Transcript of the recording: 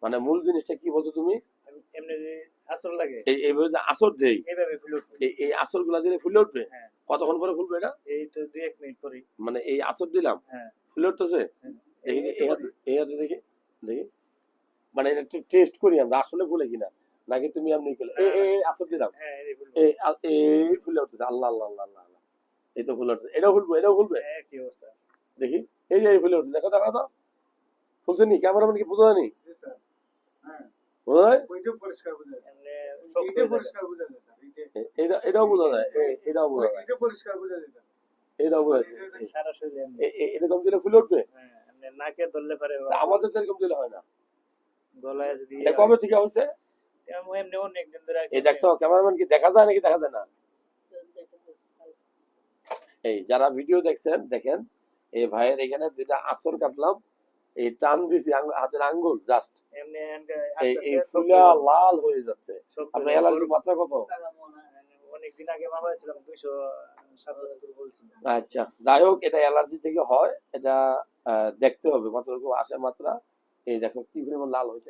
মানে মূল জিনিসটা কি বলছো তুমি? এমনি যে আসর লাগে এইভাবে যে আসর দেই, এইভাবে ফুলে উঠবে। এই আসর গুলা দিলে ফুলে উঠবে? হ্যাঁ। কতক্ষণ পরে ফুলবে এটা? এই তো 2-1 মিনিট পরেই। মানে এই আসর দিলাম, হ্যাঁ। ফুলে উঠতেছে? হ্যাঁ। দেখি একটু পরেই। এই হাতে দেখি, দেখি। মানে এটা একটু টেস্ট করি আমরা আসলে ফুলে কিনা, নাকি তুমি এমনি খেলে। না, না। এই আসর দিলাম, হ্যাঁ, এই ফুলবে। এই ফুলে উঠতেছে। আল্লাহ আল্লাহ আল্লাহ আল্লাহ আল্লাহ। এই তো ফুলে উঠতেছে, এটাও ফুলবে, এটাও ফুলবে। হ্যাঁ, কি অবস্থা? দেখি, এই যে এই ফুলে উঠছে, দেখো দেখো তো, ফুলছে নি? ক্যামেরাম্যান কি বোঝা যায়নি? জি স্যার। হ্যাঁ। বোঝা যায়? ওইটা পরিষ্কার বোঝা যায়। এমনি শক্ত হয়ে পরিষ্কার বোঝা যায় স্যার। এটাও বোঝা যায়, এটাও বোঝা যায়, এটা পরিষ্কার বোঝা যায়। এটাও বোঝা যায়। সারা শরীরে এমনি। এরকম দিলে ফুলে উঠবে? হ্যাঁ, এমনি নাকে ধরলে পারে আমাদের তো এরকম দিলে হয় না। গলায় যদি এটা কবে থেকে হয়েছে? এমনি অনেক দিন ধরে এই দেখছো ক্যামেরাম্যান, কি দেখা যায় নাকি দেখা যায় না? এই যারা ভিডিও দেখছেন দেখেন, এই ভাইয়ের এখানে দুইটা আসর কাটলাম, এই টান দিছি হাতের আঙ্গুল জাস্ট, এমনি এই ফুলা লাল হয়ে যাচ্ছে। আপনার অ্যালার্জি মাত্রা কত? অনেক দিন আগে মাপা হয়েছিলাম 277 বলছিল। আচ্ছা, যাই হোক, এটা অ্যালার্জি থেকে হয়, এটা দেখতে হবে মাত্রা আসে মাত্রা। এই দেখো কি পরিমাণ লাল হয়েছে।